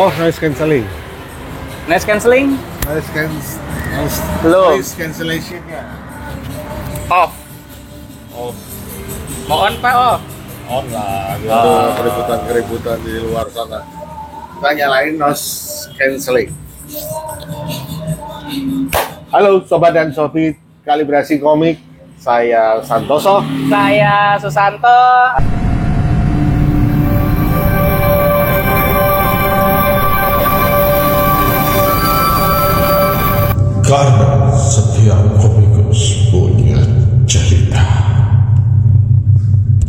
Oh, noise cancelling. Noise cancelling? Noise cancellation ya. Off. Mau on pak off? On lah, gitu. Keributan di luar sana. Kita nyalain noise cancelling. Halo Sobat dan Sobi Kalibrasi Komik, saya Santoso. Saya Susanto. Karena setiap komikus punya cerita.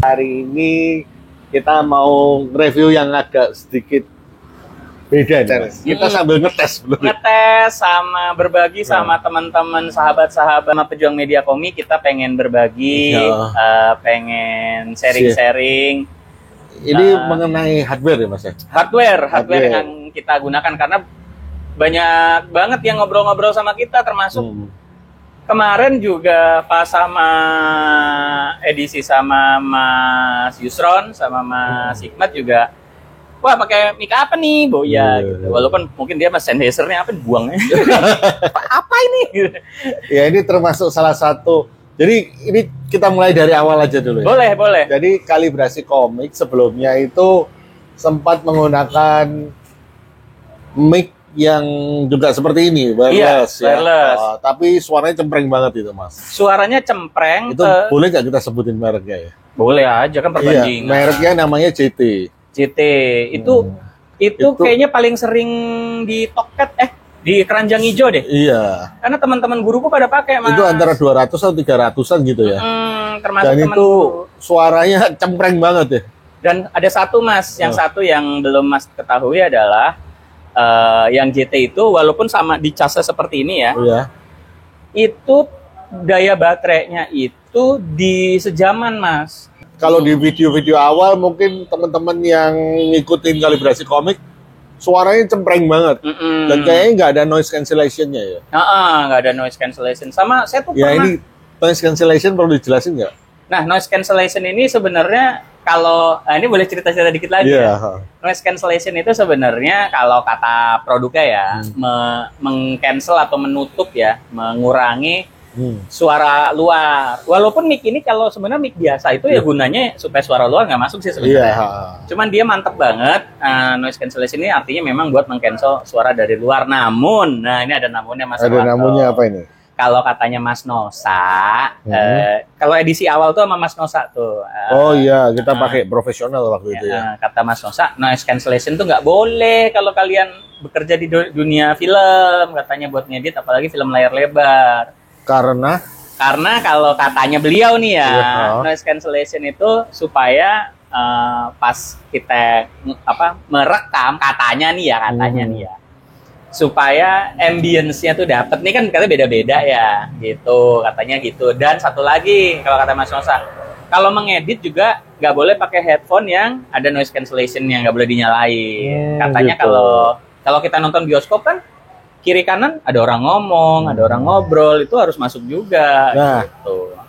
Hari ini kita mau review yang agak sedikit beda nih. Kita sambil ngetes belum? Ngetes sama berbagi sama teman-teman, sahabat-sahabat sama pejuang media komik. Kita pengen berbagi, pengen sharing-sharing. Ini mengenai hardware ya Mas ya? Hardware yang kita gunakan karena banyak banget yang ngobrol-ngobrol sama kita, termasuk kemarin juga pas sama edisi sama Mas Yusron sama Mas Hikmat juga, wah pakai mic apa nih Boya gitu. Walaupun mungkin dia Mas Sennheiser-nya apa buangnya apa ini Ya ini termasuk salah satu. Jadi ini kita mulai dari awal aja dulu ya. Boleh. Jadi Kalibrasi Komik sebelumnya itu sempat menggunakan mic yang juga seperti ini, wireless, wireless. Tapi suaranya cempreng banget itu Mas. Suaranya cempreng. Itu boleh nggak kita sebutin mereknya ya? Boleh aja kan perbandingan. Iya, mereknya namanya JT. Itu kayaknya paling sering di Tokped di keranjang hijau deh. Iya. Karena teman-teman guruku pada pakai Mas. Itu antara 200 atau 300-an gitu ya. Termasuk dan itu suaranya cempreng banget ya. Dan ada satu Mas, yang satu yang belum Mas ketahui adalah yang JT itu walaupun sama dicasnya seperti ini ya, itu daya baterainya itu di sejaman Mas. Kalau di video-video awal mungkin teman-teman yang ngikutin Kalibrasi Komik suaranya cempreng banget dan kayaknya nggak ada noise cancellation-nya ya. Nggak ada noise cancellation. Sama saya tuh pernah. Ini noise cancellation perlu dijelasin nggak? Nah, noise cancellation ini sebenarnya kalau ini boleh cerita-cerita dikit lagi ya. Noise cancellation itu sebenarnya kalau kata produknya ya, meng-cancel atau menutup ya, mengurangi suara luar. Walaupun mic ini kalau sebenarnya mic biasa itu ya gunanya supaya suara luar nggak masuk sih sebenarnya. Cuman dia mantep banget. Noise cancellation ini artinya memang buat meng-cancel suara dari luar. Namun, nah ini ada namunnya Mas. Ada namunnya apa ini? Kalau katanya Mas Nosa, kalau edisi awal tuh sama Mas Nosa tuh. Oh iya, kita pakai profesional waktu itu ya. Kata Mas Nosa, noise cancellation tuh nggak boleh kalau kalian bekerja di dunia film, katanya buat ngedit, apalagi film layar lebar. Karena kalau katanya beliau nih ya, noise cancellation itu supaya pas kita merekam, katanya nih ya. Supaya ambience-nya tuh dapet nih kan katanya beda-beda ya gitu, katanya gitu. Dan satu lagi kalau kata Mas Nosa, kalau mengedit juga nggak boleh pakai headphone yang ada noise cancellation yang nggak boleh dinyalain. Katanya gitu. kalau kita nonton bioskop kan kiri kanan ada orang ngomong, ada orang ngobrol, itu harus masuk juga. Nah, gitu.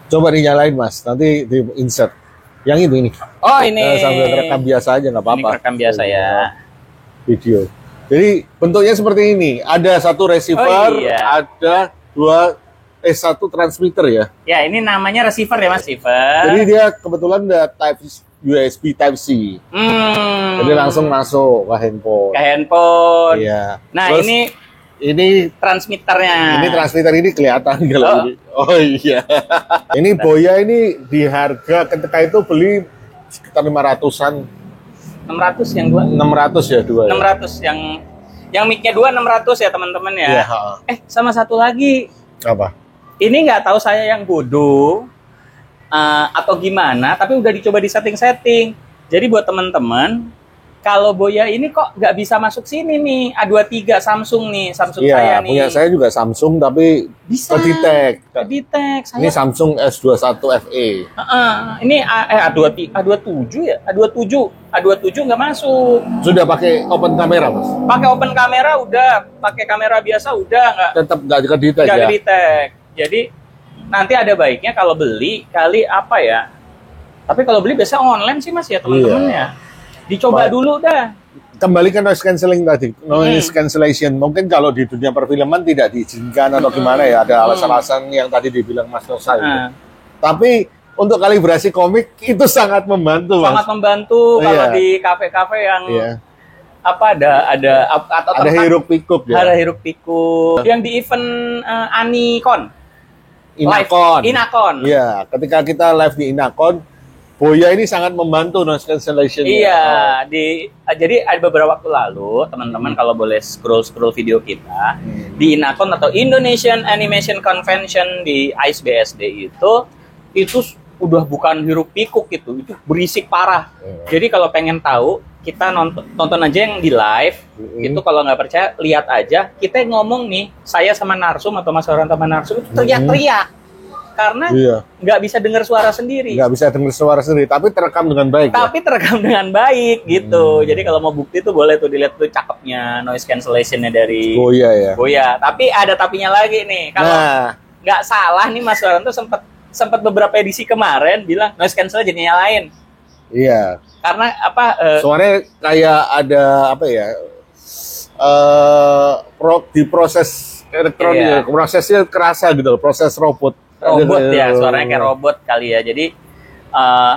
Coba dinyalain Mas, nanti di insert. Yang ini. Oh ini. Sambil rekam biasa aja nggak apa-apa. Ini rekam biasa ya. Video. Jadi bentuknya seperti ini. Ada satu receiver, ada satu transmitter ya. Ya, ini namanya receiver ya Mas, receiver. Jadi dia kebetulan ada USB Type-C. Jadi langsung masuk ke handphone. Iya. Nah, terus, ini transmitternya. Ini transmitter ini kelihatan kalau ini. Oh iya. Ini Boya ini di harga ketika itu beli sekitar 500-an. 600 yang dua? 600 ya dua. 600 yang mic-nya dua 600 ya teman-teman ya. Sama satu lagi. Apa? Ini nggak tahu saya yang bodoh atau gimana, tapi udah dicoba di setting-setting. Jadi buat teman-teman, kalau Boya ini kok nggak bisa masuk sini nih, A23 Samsung saya nih. Punya saya juga Samsung tapi bisa Kedetect. Ini Samsung S21 FE. Ini A27 ya? A27 nggak masuk. Sudah pakai open kamera Mas? Pakai open kamera udah, pakai kamera biasa udah nggak. Tetap nggak Kedetect ya? Kedetect. Jadi nanti ada baiknya kalau beli kali apa ya? Tapi kalau beli biasanya online sih Mas ya teman-teman ya. Dicoba dulu dah. kembali ke noise cancelling tadi, noise cancellation. Mungkin kalau di dunia perfilman tidak diizinkan atau gimana ya, ada alasan-alasan yang tadi dibilang Mas Nosa. Tapi untuk kalibrasi komik itu sangat membantu, Mas. Sangat membantu kalau di kafe-kafe yang apa ada hiruk pikuk ya. Ada hiruk pikuk. Yang di event Anicon. Inacon. Iya, ketika kita live di Inacon, Boya ini sangat membantu noise cancellation. Iya, jadi ada beberapa waktu lalu teman-teman kalau boleh scroll video kita di Inacon atau Indonesian Animation Convention di ISBSD itu udah bukan hiruk pikuk itu berisik parah. Jadi kalau pengen tahu kita nonton aja yang di live, itu kalau nggak percaya lihat aja, kita ngomong nih, saya sama Narsum atau Mas Orhan sama Narsum itu teriak-teriak karena nggak bisa dengar suara sendiri. Nggak bisa dengar suara sendiri, tapi terekam dengan baik. Terekam dengan baik gitu. Jadi kalau mau bukti tuh boleh tuh dilihat tuh cakepnya noise cancellationnya dari Boya. Tapi ada tapinya lagi nih. Kalau nggak salah nih Mas Orhan tuh sempat beberapa edisi kemarin bilang noise cancel jadi nyalain. Iya. Karena suaranya kayak ada apa ya? Di proses elektronik, prosesnya kerasa gitu, proses robot ya, suaranya kayak robot kali ya. Jadi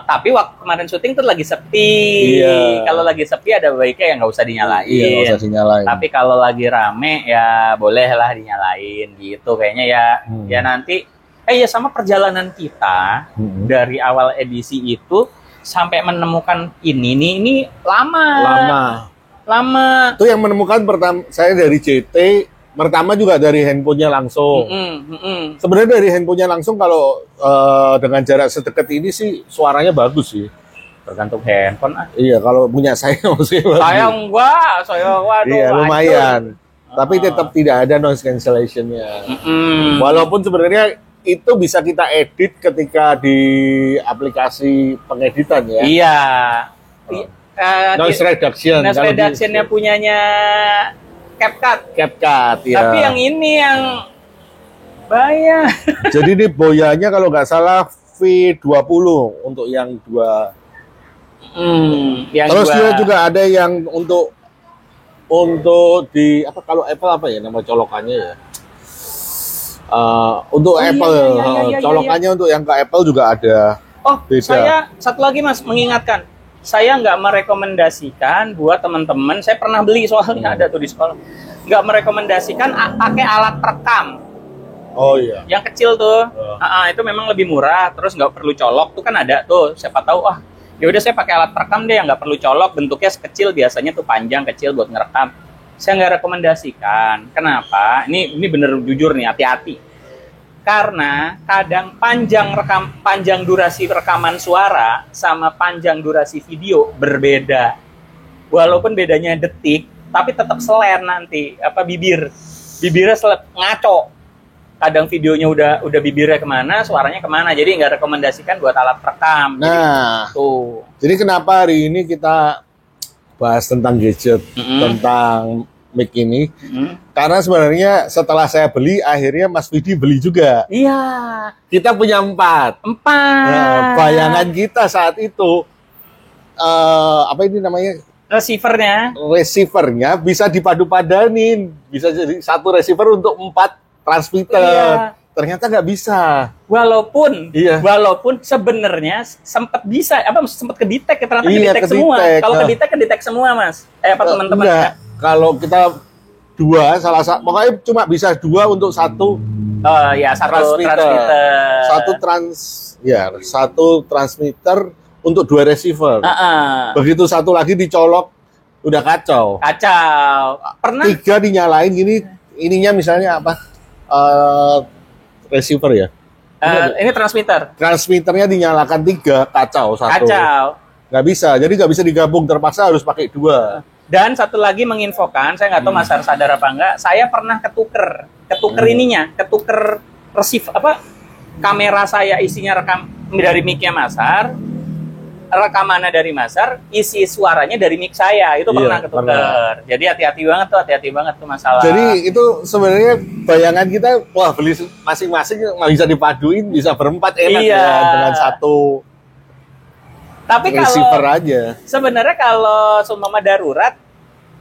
tapi waktu kemarin syuting tuh lagi sepi. Kalau lagi sepi ada baiknya ya nggak usah dinyalain. Nggak usah dinyalain. Tapi kalau lagi rame ya bolehlah dinyalain gitu kayaknya ya. Ya nanti sama perjalanan kita dari awal edisi itu sampai menemukan ini lama. Itu yang menemukan pertama saya dari JT, pertama juga dari handphonenya langsung. Sebenarnya dari handphonenya langsung kalau dengan jarak sedekat ini sih suaranya bagus sih. Tergantung handphone. Iya, kalau punya saya maksudnya bagus. Saya waduh. Iya, lumayan. Tapi tetap tidak ada noise cancellation-nya. Walaupun sebenarnya itu bisa kita edit ketika di aplikasi pengeditan ya. Iya. Noise reduction. Noise reduction-nya punyanya CapCut, ya. Tapi yang ini yang bayar. Jadi ini Boyanya kalau nggak salah V20 untuk yang dua. Terus dia juga ada yang untuk di apa kalau Apple apa ya nama colokannya ya? Untuk Apple, colokannya untuk yang ke Apple juga ada. Beda. Saya satu lagi Mas mengingatkan, saya nggak merekomendasikan buat teman-teman. Saya pernah beli soalnya ada tuh di sekolah. Nggak merekomendasikan pakai alat perekam. Oh iya. Yang kecil tuh, itu memang lebih murah. Terus nggak perlu colok tuh kan ada tuh. Siapa tahu ya udah saya pakai alat perekam deh yang nggak perlu colok. Bentuknya sekecil biasanya tuh panjang kecil buat ngerekam. Saya nggak rekomendasikan. Kenapa? Ini bener jujur nih, hati-hati. Karena kadang panjang durasi rekaman suara sama panjang durasi video berbeda. Walaupun bedanya detik, tapi tetap seler nanti. Bibirnya ngaco. Kadang videonya udah bibirnya kemana, suaranya kemana. Jadi nggak rekomendasikan buat alat perekam. Nah, tuh. Jadi kenapa hari ini kita bahas tentang gadget, tentang mic ini, karena sebenarnya setelah saya beli, akhirnya Mas Vidi beli juga. Iya. Kita punya 4. Nah, bayangan kita saat itu, apa ini namanya? Receivernya bisa dipadu-padanin, bisa jadi satu receiver untuk 4 transmitter. Iya. Ternyata nggak bisa. Walaupun sebenarnya sempat bisa, sempat kedetek ya, ternyata kedetek semua. Kalau kedetek semua Mas. Teman-teman ya. Kalau kita 2, pokoknya cuma bisa 2 untuk satu. Satu transmitter. Satu transmitter untuk 2 receiver. Begitu satu lagi dicolok, udah kacau. Pernah 3 dinyalain gini, ininya misalnya apa? Receiver ya. Ini transmitter. Transmitternya dinyalakan 3, kacau satu. Nggak bisa, jadi nggak bisa digabung, terpaksa harus pakai 2. Dan satu lagi menginfokan, saya nggak tahu Mas Har sadar apa enggak, saya pernah ketuker receiver kamera saya isinya rekam dari mic-nya Mas Har, rekamannya dari Mas Har, isi suaranya dari mic saya, itu pernah ketuker. Jadi hati-hati banget tuh masalah. Jadi itu sebenarnya bayangan kita, wah beli masing-masing bisa dipaduin, bisa berempat enak ya dengan satu. Tapi kalau sebenarnya kalau seumpama darurat,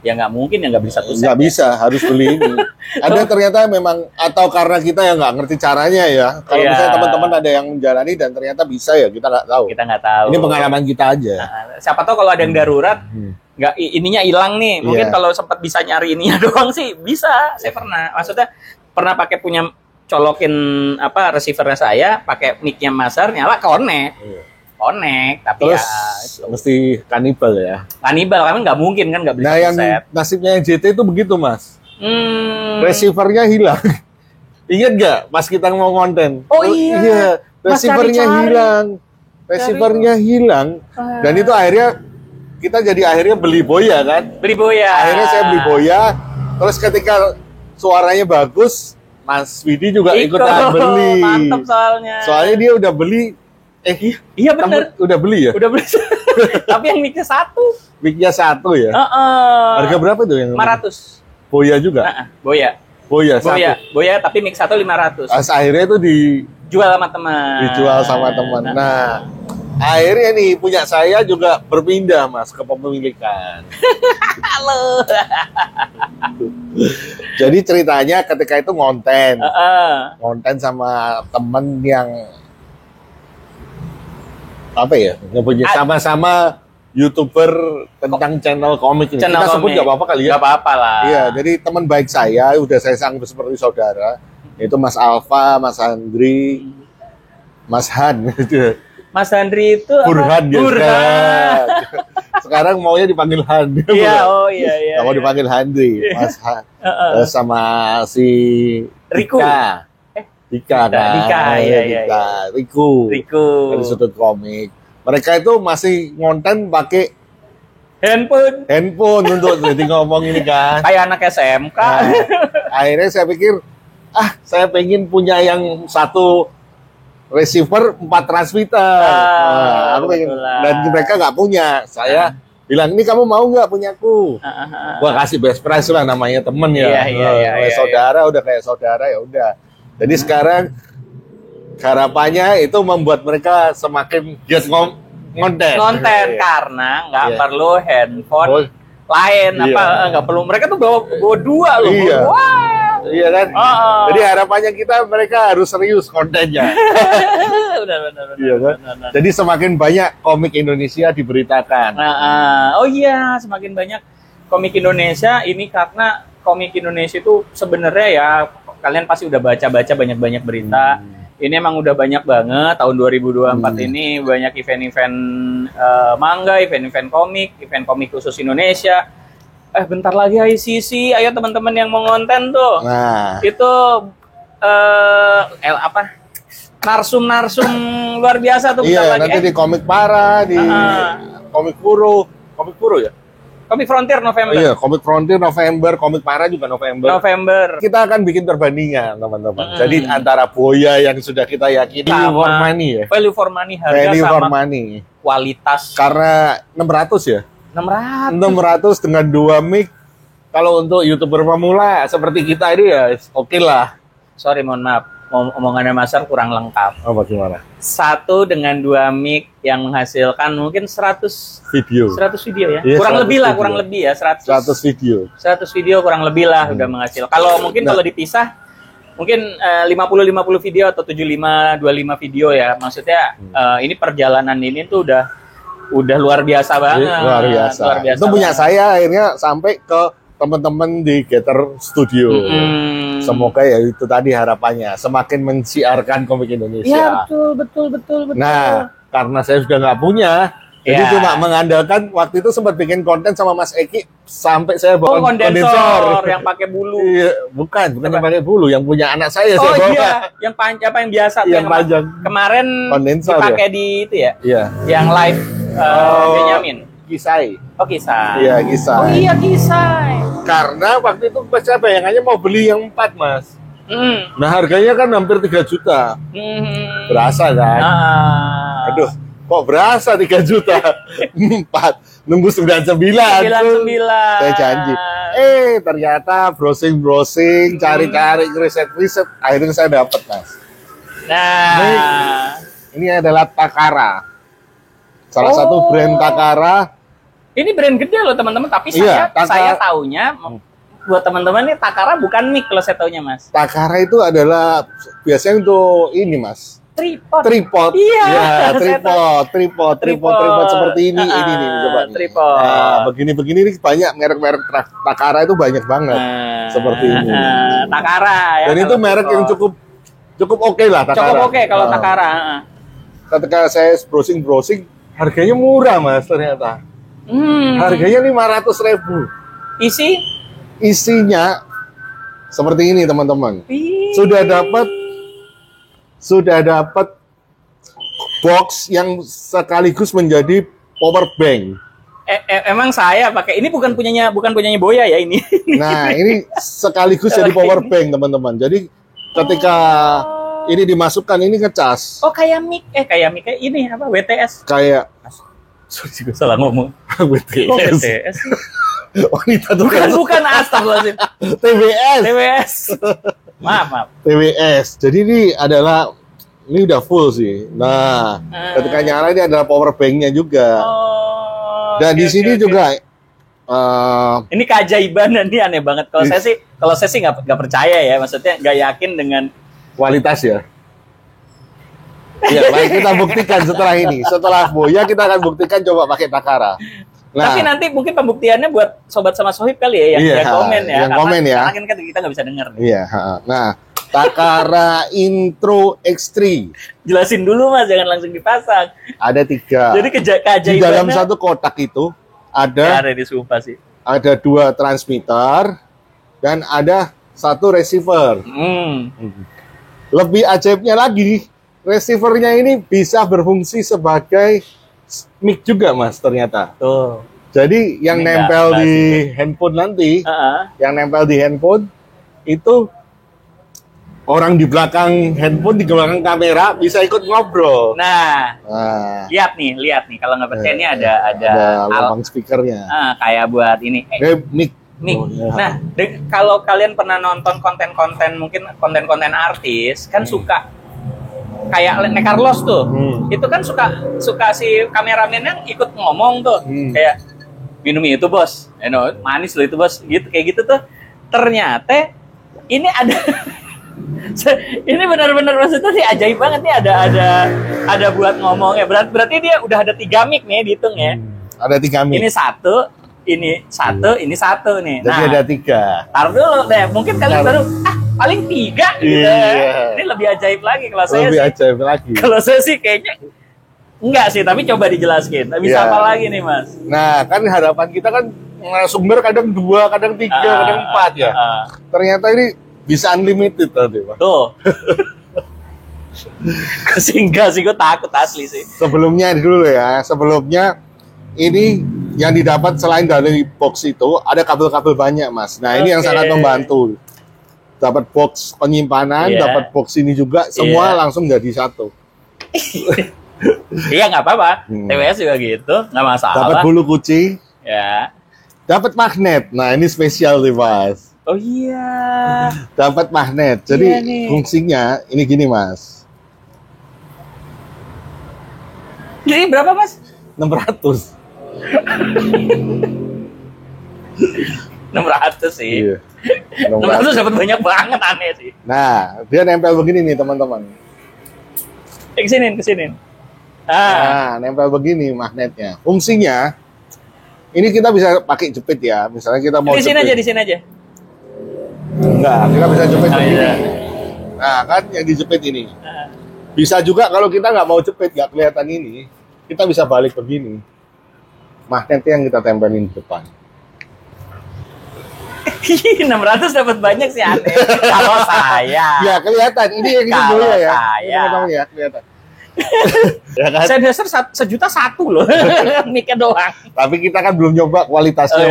ya nggak mungkin ya nggak beli satu set. Nggak bisa, harus beli ini. Ada ternyata memang, atau karena kita yang nggak ngerti caranya ya. Kalau misalnya teman-teman ada yang menjalani dan ternyata bisa ya, kita nggak tahu. Kita nggak tahu. Ini pengalaman kita aja. Siapa tahu kalau ada yang darurat, nggak ininya hilang nih. Mungkin kalau sempat bisa nyari ininya doang sih bisa. Saya pernah, maksudnya pernah pakai punya colokin receivernya saya, pakai mic-nya Mazhar, nyala connect. Tapi terus ya mesti kanibal ya. Kanibal kan nggak mungkin kan, nggak beli yang set. Nasibnya yang JT itu begitu Mas. Receivernya hilang. Ingat nggak pas kita mau konten? Oh iya. Receivernya hilang. Dan itu akhirnya kita akhirnya beli Boya kan? Beli Boya. Akhirnya saya beli Boya. Terus ketika suaranya bagus, Mas Widi juga ikutan beli. Mantap soalnya. Soalnya dia udah beli. Iya benar. Udah beli ya? Udah beli. Tapi yang mic-nya 1. Mic-nya 1 ya? Harga berapa tuh yang 500. Boya juga? Boya 1. Boya tapi mic 1 500. Akhirnya itu dijual sama teman. Nah, akhirnya nih punya saya juga berpindah Mas ke kepemilikan. Halo. Jadi ceritanya ketika itu ngonten sama temen yang ngepunyai sama-sama YouTuber tentang channel komik ini. Kita sebut nggak apa-apa kali ya? Nggak apa-apa lah. Iya, jadi teman baik saya, udah saya anggap seperti saudara. Itu Mas Alfa, Mas Andri, Mas Han. Mas Andri itu Burhan. Sekarang maunya dipanggil Han. Iya, Nggak mau dipanggil Handri. Mas Han. Sama si Riku. Dika. Riku. Dari sudut komik. Mereka itu masih ngonten pakai handphone untuk jadi ngomong ini kan. Kayak anak SMK. Nah, akhirnya saya pikir, saya pengen punya yang 1 receiver 4 transmitter. Aku pengen. Dan mereka nggak punya. Saya bilang, ini kamu mau nggak punyaku? Gua kasih best price lah, namanya temen ya. Saudara, udah kayak saudara ya udah. Jadi sekarang harapannya itu membuat mereka semakin giat ngonten karena nggak perlu handphone lain nggak perlu, mereka tuh bawa 2 loh. Iya kan. Jadi harapannya mereka harus serius kontennya. Benar. Iya kan. Jadi semakin banyak komik Indonesia diberitakan. Semakin banyak komik Indonesia ini, karena komik Indonesia itu sebenarnya ya, kalian pasti udah baca banyak berita. Ini emang udah banyak banget tahun 2024 ini, banyak event-event manga, event-event komik khusus Indonesia. Bentar lagi ICC, ayo teman-teman yang mau ngonten tuh. Itu narsum luar biasa tuh. Iya, nanti di Komik Para, di Komik Puro ya. Komik Frontier November. Iya, Komik Frontier November, Komik Para juga November. Kita akan bikin perbandingan, teman-teman. Jadi antara Boya yang sudah kita yakini value for money, harga sama kualitas. Karena 600 ya? 600 dengan 2 mic. Kalau untuk YouTuber pemula seperti kita ini ya oke lah. Sorry, mohon maaf. Omongannya Mazhar kurang lengkap. Gimana? 1 dengan 2 mic yang menghasilkan mungkin 100 video ya. Kurang lebih ya 100 video. 100 video kurang lebih lah udah menghasilkan. Kalau mungkin kalau dipisah mungkin 50 video atau 25 video ya. Maksudnya ini perjalanan ini tuh udah luar biasa banget. Luar biasa. Itu punya saya akhirnya sampai ke teman-teman di Gather Studio. Semoga ya itu tadi harapannya, semakin mensiarkan komik Indonesia. Ya betul. Nah, karena saya sudah nggak punya, jadi cuma mengandalkan waktu itu sempat bikin konten sama Mas Eki sampai saya bawa kondensor yang pakai bulu. Iya, bukan yang pakai bulu, yang punya anak saya bawa. Iya, yang panjang yang biasa tuh yang panjang. Kemarin kondensor dipakai di itu ya. Iya. Yang live Benyamin. Kisai. Kisai. Iya, Kisai. Oh iya, Kisai. Karena waktu itu saya bayangannya mau beli yang 4, Mas. Nah, harganya kan hampir 3 juta. Berasa kan? Aduh, kok berasa 3 juta? 4. Nunggu 99. 99. Saya janji. Ternyata browsing, cari-cari, riset. Akhirnya saya dapat, Mas. Nah, ini adalah Takara. Salah satu brand Takara Ini brand gede loh teman-teman, tapi saya taunya buat teman-teman nih Takara bukan mic kalau saya taunya Mas. Takara itu adalah biasanya untuk ini Mas. Tripod. Iya. Ya, tripod seperti ini nih coba. Tripod. Nah, begini nih banyak merek-merek Takara itu banyak banget. Seperti ini. Takara ya. Dan itu merek yang cukup oke lah Takara. Cukup oke kalau Takara. Ketika saya browsing harganya murah Mas ternyata. Harganya 500.000. Isinya seperti ini teman-teman. Sudah dapat box yang sekaligus menjadi power bank. Emang saya pakai ini bukan punyanya Boya ya ini. Nah, ini sekaligus jadi power bank teman-teman. Jadi ketika ini dimasukkan ini ngecas. Oh, kayak mic kayak ini apa WTS. Kayak Sorry, gue salah ngomong. WTS. Oh, WTS. Wanita tuh bukan astagfirullahaladzim. TWS. Maaf. TWS. Jadi ini udah full sih. Nah, ketika nyala ini adalah power bank-nya juga. Dan di sini juga ini keajaiban dan ini aneh banget. Kalau saya sih nggak percaya ya. Maksudnya nggak yakin dengan kualitas ya. Ya, baik kita buktikan setelah ini. Setelah Boya kita akan buktikan coba pakai Takara. Nah, tapi nanti mungkin pembuktiannya buat sobat sama sohib kali ya yang komen ya. Yang komen ya. Karena kan kita nggak bisa dengar. Iya. Nah, Takara Intro X3. Jelasin dulu Mas, jangan langsung dipasang. Ada 3. Jadi keajaibannya di dalam satu kotak itu ada sih. Ada 2 transmitter dan ada 1 receiver. Lebih ajaibnya lagi, receivernya ini bisa berfungsi sebagai mic juga Mas ternyata. Tuh. Jadi yang ini nempel di handphone nanti, yang nempel di handphone itu orang di belakang handphone, di belakang kamera bisa ikut ngobrol. Nah. Lihat nih kalau nggak percaya ini ada lubang speakernya. Kayak buat ini. Mic. Oh, ya. Nah, kalau kalian pernah nonton konten-konten mungkin konten-konten artis kan suka kayak Nek Carlos tuh, itu kan suka si kameramennya ikut ngomong tuh, kayak minum itu bos, manis loh itu bos, gitu kayak gitu tuh. Ternyata ini ada, ini benar-benar maksudnya sih ajaib banget nih ada buat ngomongnya. Berarti dia udah ada 3 mic nih dihitung ya. Ada 3 mic. Ini satu nih. Jadi ada 3. Taruh dulu deh, mungkin kalian baru paling 3 gitu. Ini lebih ajaib lagi kalau saya sih. Kalau saya sih kayaknya enggak sih, tapi coba dijelaskan. Bisa apa lagi nih Mas? Nah, kan harapan kita kan sumber kadang 2, kadang 3, kadang 4 ya. Ternyata ini bisa unlimited tadi, Pak. Tuh. Sehingga sih gue takut asli sih. Sebelumnya ini yang didapat selain dari box itu ada kabel-kabel banyak Mas. Nah ini yang sangat membantu. Dapat box penyimpanan, dapat box ini juga, semua langsung jadi satu. Iya nggak apa-apa. TWS juga gitu, nggak masalah. Dapat bulu kucing. Ya. Dapat magnet. Nah ini spesial nih Mas. Oh iya. Dapat magnet. Jadi fungsinya ini gini Mas. Jadi berapa Mas? 600 sih. Iya. 600 dapat banyak banget, aneh sih. Nah, dia nempel begini nih, teman-teman. Kesini. Nah, nempel begini magnetnya. Fungsinya ini kita bisa pakai jepit ya. Misalnya kita mau di sini aja. Enggak, kita bisa jepit begini. Nah, kan yang dijepit ini. Bisa juga kalau kita nggak mau jepit, nggak kelihatan ini, kita bisa balik begini. Magnetnya yang kita tempelin di depan. 600 dapat banyak sih aneh. Kalau saya. Ya kelihatan. Ini yang kita dulu ya. Ya kelihatan. Ya kan? Saya dasar 1,1 juta loh. Mic-nya doang. Tapi kita kan belum nyoba kualitasnya.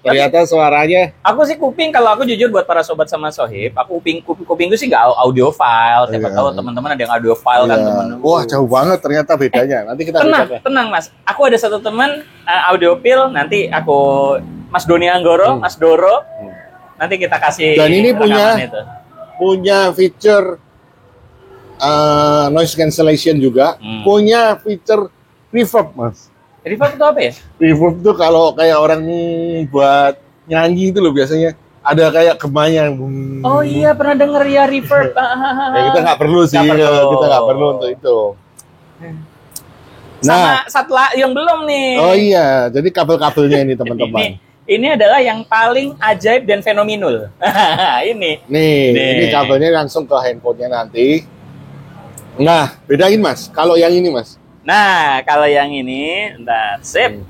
Ternyata suaranya. Aku sih kuping, kalau aku jujur buat para sobat sama sohib, aku kupingku sih nggak audio file. Siapa tahu teman-teman ada yang audio file kan teman-teman. Wah jauh banget ternyata bedanya. Nanti kita tenang Mas. Aku ada satu teman audiophile, nanti aku Mas Doni Anggoro, Mas Doro. Nanti kita kasih. Dan ini punya feature noise cancellation juga, punya feature reverb Mas. Reverb itu apa ya? Reverb tuh kalau kayak orang buat nyanyi itu loh biasanya ada kayak gemanya. Oh iya, pernah denger ya reverb. Ya, kita nggak perlu sih, kita nggak perlu untuk itu. Nah, satu yang belum nih. Oh iya, jadi kabel-kabelnya ini teman-teman. Ini adalah yang paling ajaib dan fenomenal. Ini kabelnya langsung ke handphonenya nanti. Nah, bedain Mas, kalau yang ini Mas. Nah, kalau yang ini, sip.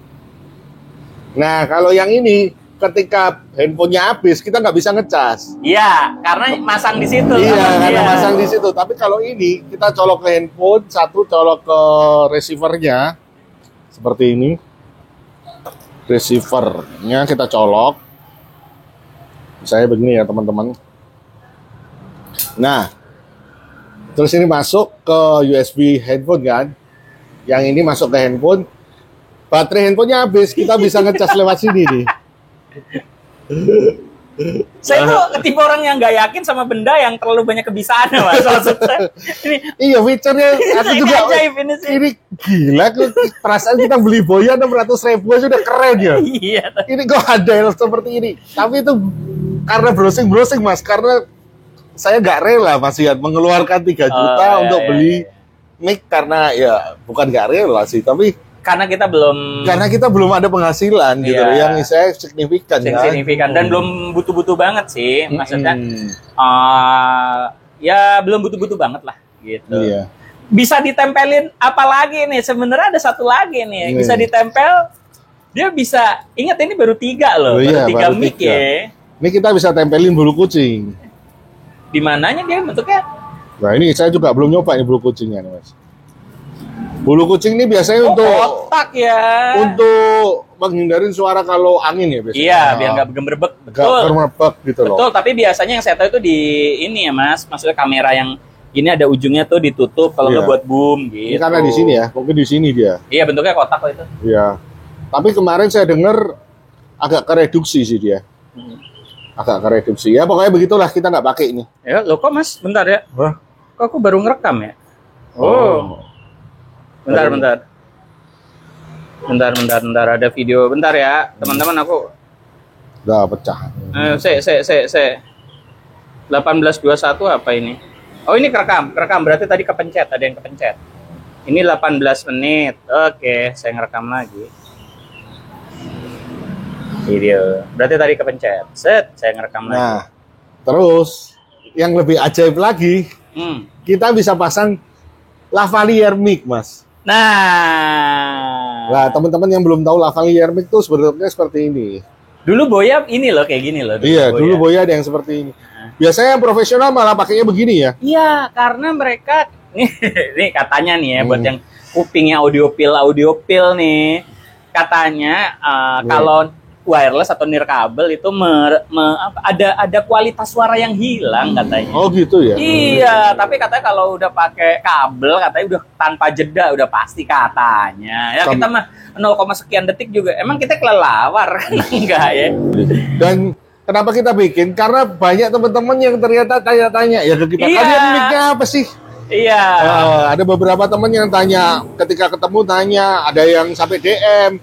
Nah, kalau yang ini, ketika handphonenya habis, kita nggak bisa ngecas. Iya, karena masang di situ. Iya, karena masang di situ. Tapi kalau ini, kita colok ke handphone, satu colok ke receivernya, seperti ini. Receivernya kita colok. Misalnya begini ya, teman-teman. Nah, terus ini masuk ke USB handphone kan. Yang ini masuk ke handphone. Baterai handphonenya habis, kita bisa ngecas lewat sini nih. Saya tuh tipe orang yang nggak yakin sama benda yang terlalu banyak kebiasaan, Mas. Iya, feature-nya aku juga ajaib ini sih. Ini gila, perasaan kita beli Boya 600.000 sudah keren ya. Iya. Ini kok ada yang seperti ini. Tapi itu karena browsing Mas, karena saya nggak rela Mas Ian mengeluarkan 3 juta untuk beli mic karena ya bukan nggak rela sih, tapi karena kita belum ada penghasilan gitu yang saya signifikan dan belum butuh-butuh banget sih, maksudnya ya belum butuh-butuh banget lah gitu. Iya. Bisa ditempelin apa lagi nih, sebenarnya ada satu lagi nih bisa ditempel, dia bisa, ingat ini baru 3 loh, baru 3 mic ya. Ini kita bisa tempelin bulu kucing. Di mananya dia bentuknya? Nah ini saya juga belum nyoba ini bulu kucingnya nih Mas. Bulu kucing ini biasanya untuk kotak ya. Untuk menghindarin suara kalau angin ya biasanya. Iya, biar nggak gemerbek. Betul. Nggak gemerbek gitu loh. Betul, tapi biasanya yang saya tahu itu di ini ya Mas, maksudnya kamera yang ini ada ujungnya tuh ditutup kalau nggak buat boom gitu. Ini karena di sini ya, mungkin di sini dia. Iya, bentuknya kotak kok itu. Iya. Tapi kemarin saya dengar agak kereduksi sih dia. Agak kereduksi. Ya pokoknya begitulah, kita nggak pakai ini. Ya, lo kok Mas, bentar ya. Wah. Kok aku baru ngerekam ya? Bentar, ada video. Bentar ya, teman-teman, aku udah pecah. 1821 apa ini? Oh, ini kerekam berarti tadi kepencet, ada yang kepencet. Ini 18 menit. Oke, saya ngerekam lagi. Video. Berarti tadi kepencet. Saya ngerekam lagi. Nah, terus yang lebih ajaib lagi, kita bisa pasang lavalier mic, Mas. Nah, teman-teman yang belum tahu lavalier mic tuh sebenarnya seperti ini. Dulu Boya ini loh, kayak gini loh. Dulu Boya ada yang seperti ini. Biasanya yang profesional malah pakainya begini ya. Iya, karena mereka nih katanya nih ya, buat yang kupingnya audio pill nih, katanya kalau wireless atau nirkabel itu ada kualitas suara yang hilang katanya. Oh gitu ya? Iya, tapi katanya kalau udah pakai kabel katanya udah tanpa jeda udah pasti katanya. Ya kita mah 0, sekian detik juga. Emang kita kelelawar kan? Enggak ya? Dan kenapa kita bikin? Karena banyak teman-teman yang ternyata tanya-tanya ya ke kita. Kalian mic-nya apa sih? Iya. Ada beberapa teman yang tanya, ketika ketemu tanya, ada yang sampai DM.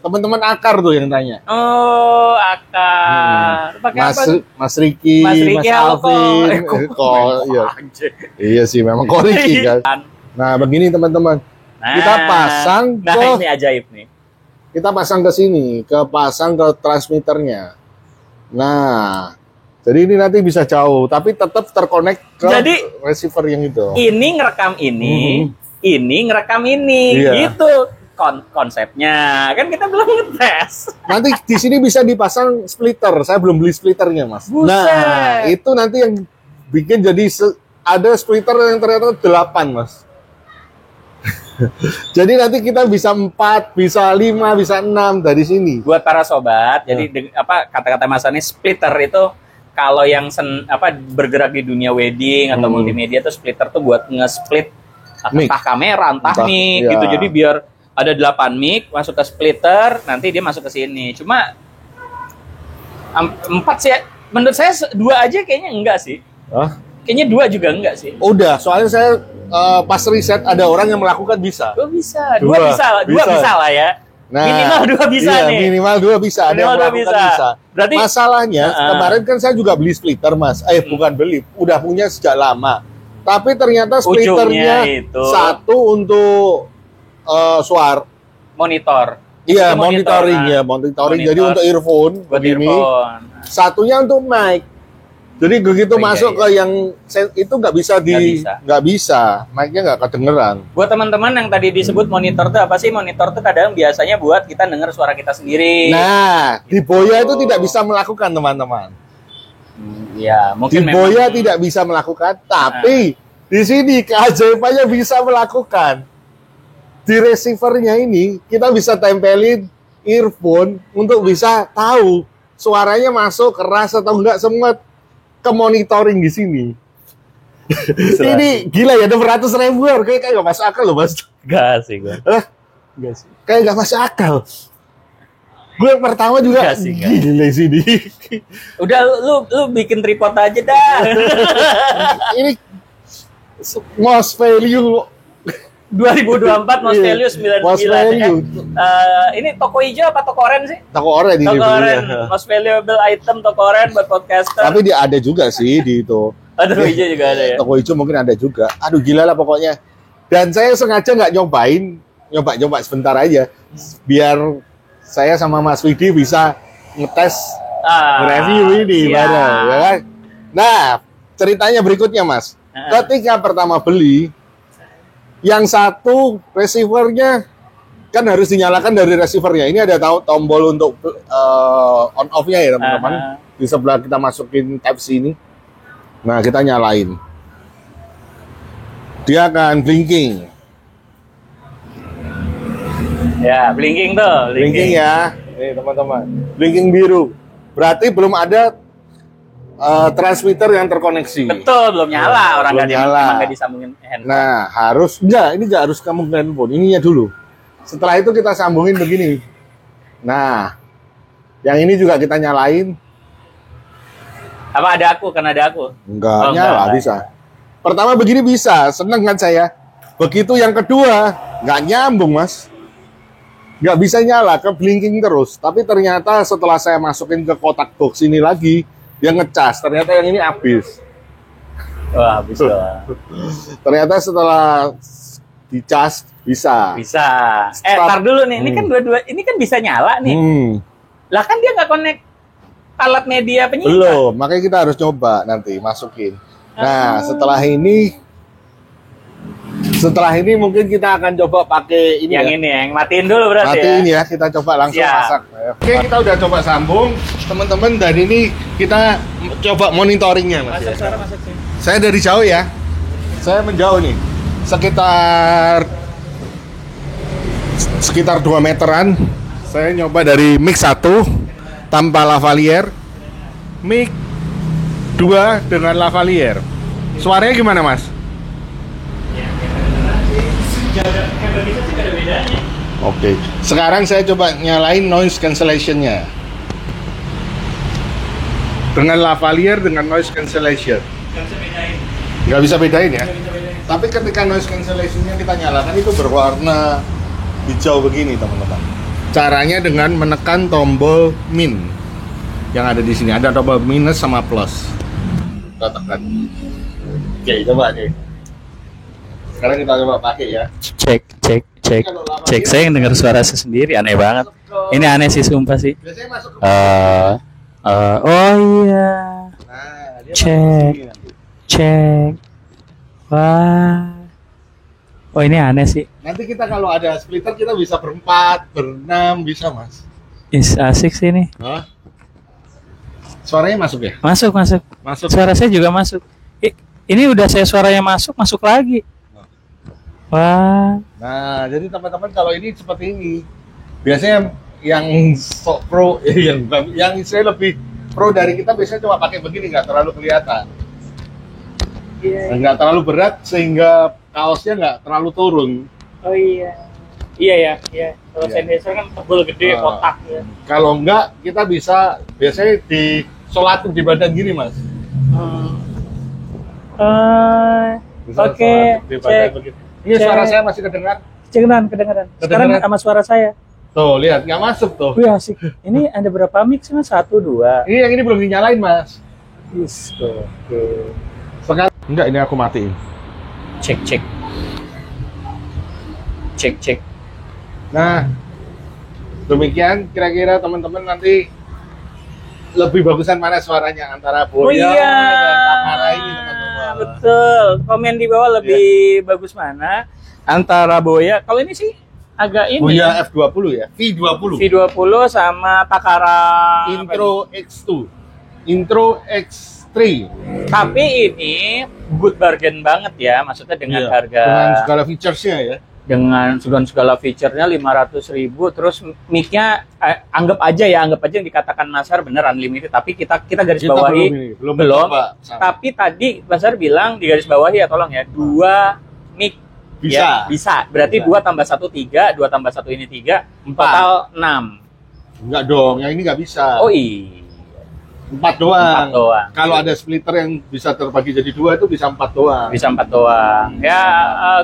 Teman-teman Akar tuh yang tanya. Oh, Akar. Pakai apa? Mas Riki, Mas Alvin. Iya sih, memang kok Riki kan. Nah, begini teman-teman. Kita pasang ini ajaib nih. Kita pasang ke sini, pasang ke transmitternya. Nah, jadi ini nanti bisa jauh, tapi tetap terkonek ke receiver yang itu. Ini ngerekam ini, ini ngerekam ini, gitu. Konsepnya kan kita belum ngetes. Nanti di sini bisa dipasang splitter. Saya belum beli splitternya, Mas. Buset. Nah, itu nanti yang bikin jadi ada splitter yang ternyata 8, Mas. Jadi nanti kita bisa 4, bisa 5, bisa 6 dari sini. Buat para sobat, jadi kata-kata Mas Ani, splitter itu kalau yang bergerak di dunia wedding atau multimedia tuh splitter tuh buat nge-split entah kamera, entah mic gitu. Jadi biar ada 8 mic masuk ke splitter, nanti dia masuk ke sini. Cuma 4 sih, menurut saya 2 aja kayaknya enggak sih. Kayaknya 2 juga enggak sih. Udah, soalnya saya pas riset ada orang yang melakukan bisa. Dua bisa lah ya. Nah, minimal 2 bisa iya, nih. Minimal 2 bisa. Ada yang melakukan bisa. Berarti masalahnya kemarin kan saya juga beli splitter, Mas. Bukan beli, udah punya sejak lama. Tapi ternyata splitternya satu untuk suara monitor. Iya, monitoring. Jadi untuk earphone begini. Satunya untuk mic. Jadi begitu masuk ke yang itu nggak bisa, mic-nya nggak kedengeran. Buat teman-teman yang tadi disebut monitor itu apa sih? Monitor itu kadang biasanya buat kita dengar suara kita sendiri. Nah, di Boya itu tidak bisa melakukan, teman-teman. Ya, mungkin di Boya tidak bisa melakukan, tapi di sini keajaibannya bisa melakukan. Di receiver-nya ini kita bisa tempelin earphone untuk bisa tahu suaranya masuk keras atau enggak, semua ke monitoring di sini. Ini gila ya, 200.000 kayak gak masuk akal loh, Mas. Gak sih gue. Gak sih. Kayak gak masuk akal. Gue pertama juga gila sini. Udah lu bikin tripod aja dah. Ini most value 2024 most value 99. Most value. Ini toko hijau apa toko oren sih? Toko oren ini. Toko oren. Most valuable item toko oren buat podcaster. Tapi dia ada juga sih di itu. Toko hijau juga ada ya. Toko hijau mungkin ada juga. Aduh gila lah pokoknya. Dan saya sengaja nggak nyoba sebentar aja, biar saya sama Mas Widi bisa ngetes review ini bareng, ya kan? Nah, ceritanya berikutnya, Mas. Ketika pertama beli, yang satu receivernya kan harus dinyalakan dari receivernya. Ini ada tombol untuk on off-nya ya, teman-teman. Di sebelah kita masukin Type-C ini. Nah, kita nyalain. Dia akan blinking. Ya, blinking tuh. Blinking ya. Nih, teman-teman. Blinking biru. Berarti belum ada transmitter yang terkoneksi. Betul, belum nyala. Orang nggak disambungin handphone. Nah, ini nggak harus kamu handphone. Ininya dulu. Setelah itu kita sambungin begini. Nah, yang ini juga kita nyalain. Apa ada aku? Kan ada aku. Enggak, nyala bisa. Pertama begini bisa, seneng kan saya. Begitu yang kedua, nggak nyambung, Mas. Nggak bisa nyala, ke blinking terus. Tapi ternyata setelah saya masukin ke kotak box ini lagi, dia ngecas. Ternyata yang ini habis. Wah, habis lah. Ternyata setelah dicas bisa. Bisa. Tar dulu nih, ini kan dua-dua, ini kan bisa nyala nih. Lah kan dia nggak connect alat media penyiar. Belum, makanya kita harus coba nanti masukin. Nah, setelah ini mungkin kita akan coba pakai ini yang matiin dulu berarti. Matiin ya, kita coba langsung masak. Oke, kita udah coba sambung, teman-teman, dan ini kita coba monitoringnya, Mas. Saya dari jauh ya. Saya menjauh nih. Sekitar 2 meteran. Saya nyoba dari mic 1 tanpa lavalier, mic 2 dengan lavalier. Suaranya gimana, Mas? Oke. Sekarang saya coba nyalain noise cancellation-nya. Dengan lavalier, dengan noise cancellation. Nggak bisa bedain ya? Tapi ketika noise cancellation-nya kita nyalakan, itu berwarna hijau begini, teman-teman. Caranya dengan menekan tombol min yang ada di sini. Ada tombol minus sama plus. Kita tekan. Oke, coba deh. Sekarang kita coba pakai ya. Cek. Saya yang dengar suara saya sendiri, aneh banget. Ini aneh sih, sumpah sih. Biasanya masuk ke oh iya. Nah, Cek. Wah. Oh, ini aneh sih. Nanti kita kalau ada splitter kita bisa berempat, berenam, bisa, Mas. Asik sih ini. Hah? Suaranya masuk ya? Masuk. Suara saya juga masuk. Ini udah saya suaranya masuk lagi. Wah. Nah, jadi teman-teman kalau ini seperti ini. Biasanya yang sok pro, yang saya lebih pro dari kita biasanya cuma pakai begini, nggak terlalu kelihatan. Nggak terlalu berat sehingga kaosnya nggak terlalu turun. Oh iya. Iya. Kalau Sennheiser kan tebel gede, kotak ya. Kalau enggak, kita bisa biasanya disolatin di badan gini, Mas. Oke, cek. Ini suara saya masih kedengar? Kedengaran. Sekarang sama suara saya. Tuh, lihat, nggak masuk tuh. Wih, asik. Ini ada berapa mic sih, Mas? 1, 2. Ini yang ini belum dinyalain, Mas. Oke. Sekarang enggak, ini aku matiin. Cek. Nah, demikian kira-kira teman-teman nanti lebih bagusan mana suaranya antara Boya dan Takara ini, teman-teman. Betul. Komen di bawah lebih bagus mana antara Boya. Kalau ini sih agak ini. Boya F20 ya, V20 sama Takara Intro X2, Intro X3. Tapi ini good bargain banget ya, maksudnya dengan harga, dengan segala features-nya ya. Dengan segala feature-nya 500.000, terus mic-nya anggap aja yang dikatakan Masar bener unlimited, tapi kita garis bawahi belum. Tapi tadi Masar bilang di garis bawahi ya, tolong ya, 2 mic bisa. Berarti 2 tambah 1 3, 2 tambah 1 ini 3, total 6. Enggak dong, yang ini nggak bisa. Oh iya. 4 doang. Kalau ada splitter yang bisa terbagi jadi 2 itu bisa 4 doang. Bisa 4 doang. Ya,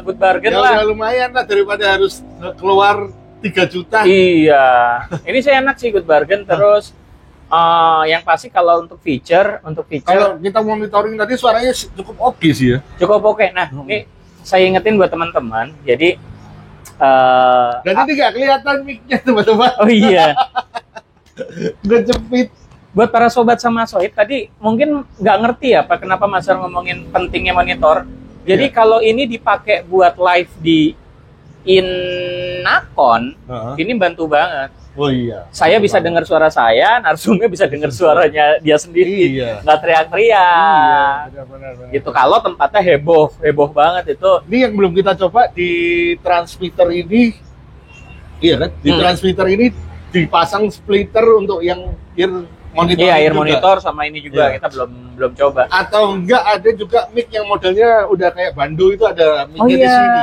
good bargain lah. Ya lumayan lah daripada harus keluar 3 juta. Iya. Ini saya enak sih, good bargain. Terus yang pasti kalau untuk feature kalau kita monitoring tadi suaranya cukup oke sih ya. Cukup oke. Nah, ini saya ingetin buat teman-teman. Jadi dan ini nggak kelihatan mic-nya, teman-teman. Oh iya. Udah jepit. Buat para sobat sama sohib tadi mungkin nggak ngerti ya Pak, kenapa Masar ngomongin pentingnya monitor. Jadi kalau ini dipakai buat live di Innakon, ini bantu banget. Oh iya. Saya bisa dengar suara saya, narsumnya bisa dengar suaranya dia sendiri, nggak teriak-teriak. Iya, benar. Gitu. Kalau tempatnya heboh banget itu. Ini yang belum kita coba di transmitter ini, iya kan? Di transmitter ini dipasang splitter untuk yang monitor. Iya, ear monitor sama ini juga kita belum coba. Atau enggak ada juga mic yang modelnya udah kayak Bando itu ada mic-nya di sini.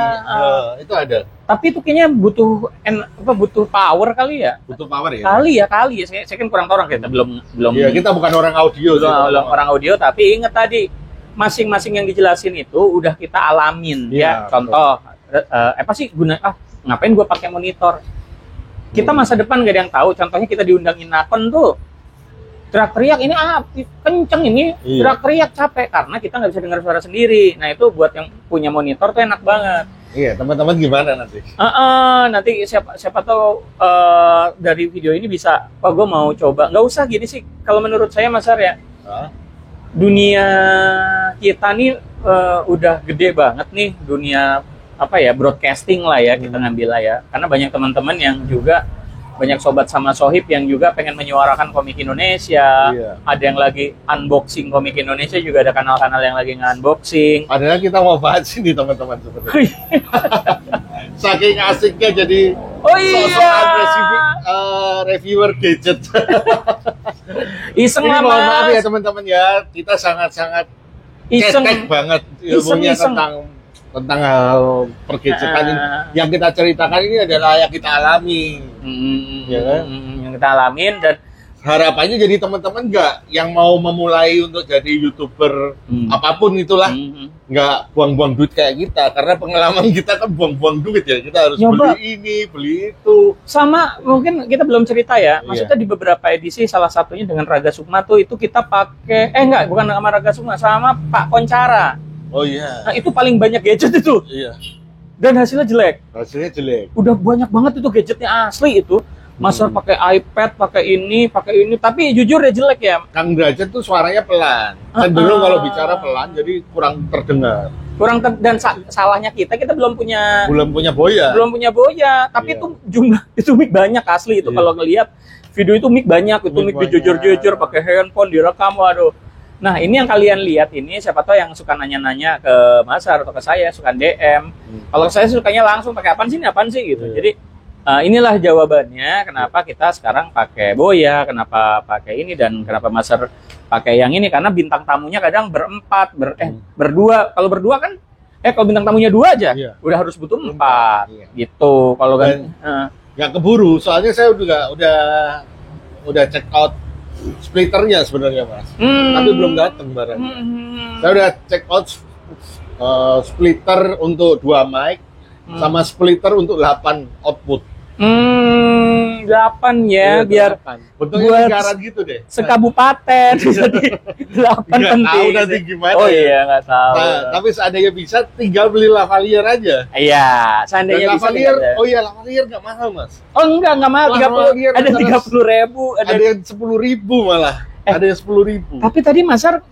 Itu ada. Tapi itu kayaknya butuh power kali ya? Butuh power ya? Kali ya. Saya kan kurang tahu, orang kita belum. Iya, kita bukan orang audio. Belum orang audio, tapi ingat tadi masing-masing yang dijelasin itu udah kita alamin ya. Contoh apa sih ngapain gua pakai monitor? Kita masa depan gak ada yang tahu. Contohnya kita diundang Innakon tuh, teriak-teriak ini kenceng ini, teriak-teriak capek karena kita nggak bisa dengar suara sendiri. Nah itu buat yang punya monitor tuh enak banget. Iya, teman-teman gimana nanti? Nanti siapa tahu dari video ini bisa, gue mau coba. Nggak usah gini sih, kalau menurut saya Mas Ar ya, dunia kita nih udah gede banget nih, dunia broadcasting lah ya, kita ngambil lah ya. Karena banyak teman-teman yang juga, banyak sobat sama sohib yang juga pengen menyuarakan komik Indonesia. Ada yang lagi unboxing komik Indonesia, juga ada kanal-kanal yang lagi nge-unboxing. Padahal kita mau bahas ini teman-teman sebenarnya. Saking asiknya jadi sosok agresif reviewer gadget. Iseng lah, Mas. Mohon maaf ya teman-teman ya, kita sangat-sangat cetek banget ilmunya tentang hal pergadgetan yang kita ceritakan ini adalah yang kita alami, ya kan? Yang kita alamin, dan harapannya jadi teman-teman yang mau memulai untuk jadi YouTuber apapun itulah, nggak buang-buang duit kayak kita, karena pengalaman kita kan buang-buang duit ya, kita harus beli ini, beli itu. Sama mungkin kita belum cerita ya, maksudnya di beberapa edisi, salah satunya dengan Raga Sukma tuh, itu kita pakai, bukan sama Raga Sukma, sama Pak Koncara. Oh iya. Nah itu paling banyak gadget itu. Iya. Dan hasilnya jelek. Jelek. Udah banyak banget itu gadgetnya asli itu. Masar pakai iPad, pakai ini, tapi jujur ya jelek ya. Kang Derajat tuh suaranya pelan. Cenderung kalau bicara pelan, jadi kurang terdengar. Dan salahnya kita belum punya Boya. Tapi itu mic banyak asli itu. Kalau ngelihat video itu mic banyak, itu mic dijujur-jujur pakai handphone direkam, waduh. Nah ini yang kalian lihat ini, siapa tahu yang suka nanya-nanya ke Masar atau ke saya, suka DM. Kalau saya sukanya langsung pakai apaan sih gitu. Jadi inilah jawabannya kenapa kita sekarang pakai Boya, kenapa pakai ini, dan kenapa Masar pakai yang ini, karena bintang tamunya kadang berdua. Kalau berdua kan kalau bintang tamunya 2 aja udah harus butuh 4 gitu. Kalau kan nggak keburu, soalnya saya udah check out splitternya sebenarnya Mas, tapi belum datang barangnya. Saya udah check out splitter untuk 2 mic, sama splitter untuk 8 output. 8 ya, biar 8. Bentuknya lingkaran gitu deh. Sekabupaten. Jadi 8 penting. Tahu nanti gimana. Oh iya, nggak tahu. Nah, tapi seandainya bisa, tinggal beli lavalier aja. Iya, seandainya bisa. Lavalier, oh iya, lavalier nggak mahal, Mas. Oh enggak mahal. 30, ada 30.000, ada yang 10.000 malah. Ada yang 10.000. Tapi tadi Masar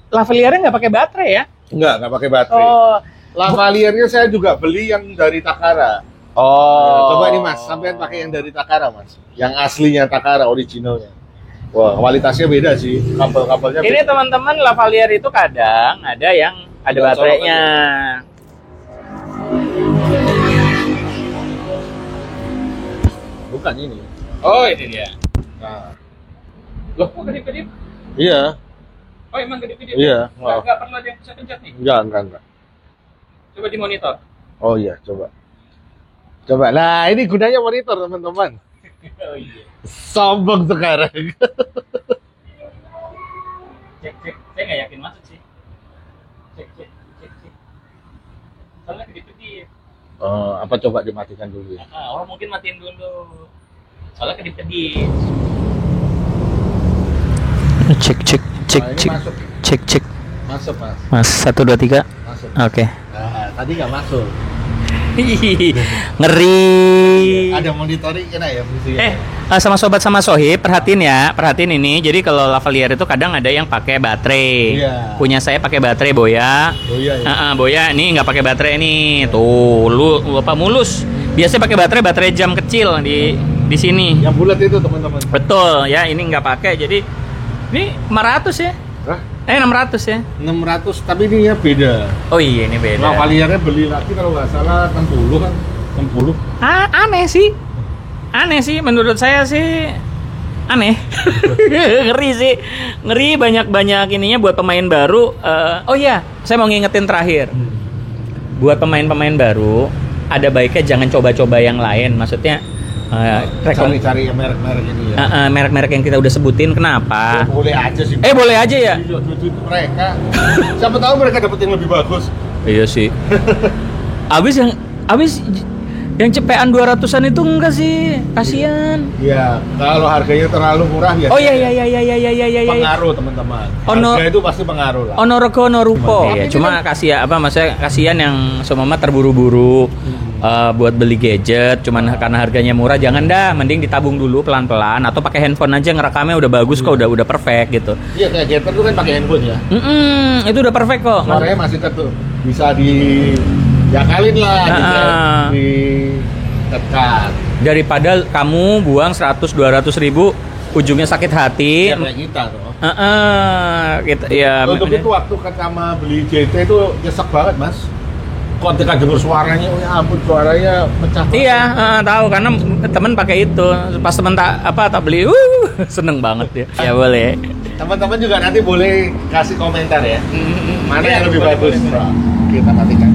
lavaliernya nggak pakai baterai ya? Nggak pakai baterai. Oh. Lavaliernya saya juga beli yang dari Takara. Oh. Coba nih Mas, sampean pakai yang dari Takara, Mas. Yang aslinya Takara, originalnya. Wah, kualitasnya beda sih. Kabel-kabelnya ini beda. Teman-teman, lavalier itu kadang ada yang ada baterainya. Bukan ini. Oh, ini dia. Nah. Loh, kok kedip-kedip? Iya. Oh, emang kedip-kedip? Iya. Nggak perlu ada yang bisa pencet nih? Enggak. Coba di monitor. Oh iya, coba. Nah, ini gunanya monitor, teman-teman. Oh iya. Sombong sekarang. Cek. Saya nggak yakin masuk sih. Cek. Soalnya kedip-kedip. Apa coba dimatikan dulu ya? Orang mungkin matiin dulu. Soalnya kedip-kedip. Cek. Cek. Masuk, Mas. Mas, 1, 2, 3. Masuk. Oke. Nah, tadi nggak masuk. Ngeri. Ada monitoring kena ya fungsinya. Sama sobat sama sohib, perhatiin ini. Jadi kalau lavalier itu kadang ada yang pakai baterai. Iya. Punya saya pakai baterai Boya. Boya ini nggak pakai baterai nih. Tuh, mulus. Biasanya pakai baterai jam kecil di sini. Yang bulat itu, teman-teman. Betul, ya, ini nggak pakai. Jadi ini 500 ya. Hah? 600 ya. 600, tapi ini ya beda. Oh iya, ini beda. Lavaliernya beli lagi kalau nggak salah 60 kan. 60. Aneh sih menurut saya sih. Aneh. Ngeri banyak ininya buat pemain baru. Oh iya, saya mau ngingetin terakhir. Buat pemain-pemain baru, ada baiknya jangan coba-coba yang lain. Maksudnya cari merek-merek ini ya. Merek-merek yang kita udah sebutin. Kenapa? Ya, boleh aja sih. Boleh aja ya. Duit mereka. Siapa tahu mereka dapet yang lebih bagus. Iya sih. Abis yang cepean 200-an itu enggak sih? Kasihan. Iya, kalau harganya terlalu murah ya. Oh iya. Pengaruh, teman-teman. Harga itu pasti pengaruh lah. Onorego norupo. Iya, cuma kasihan yang semama terburu-buru buat beli gadget cuman karena harganya murah. Jangan dah, mending ditabung dulu pelan-pelan atau pakai handphone aja, ngerekamnya udah bagus kok, udah perfect gitu. Iya, kayak gadget tuh kan pakai handphone ya. Itu udah perfect kok. Suaranya masih tetap bisa diakalin lah, ditekan. Daripada kamu buang 100-200 ribu ujungnya sakit hati. Ya, kayak kita tuh. Gitu ya. Untuk itu waktu pertama beli JT itu nyesek banget, Mas. Kok ketika denger suaranya, oh ya ampun, suaranya pecah. Iya, tahu karena temen pakai itu. Pas temen tak beli, seneng banget ya. Ya boleh. Teman-teman juga nanti boleh kasih komentar ya. Mana yang lebih bagus? Kita matikan.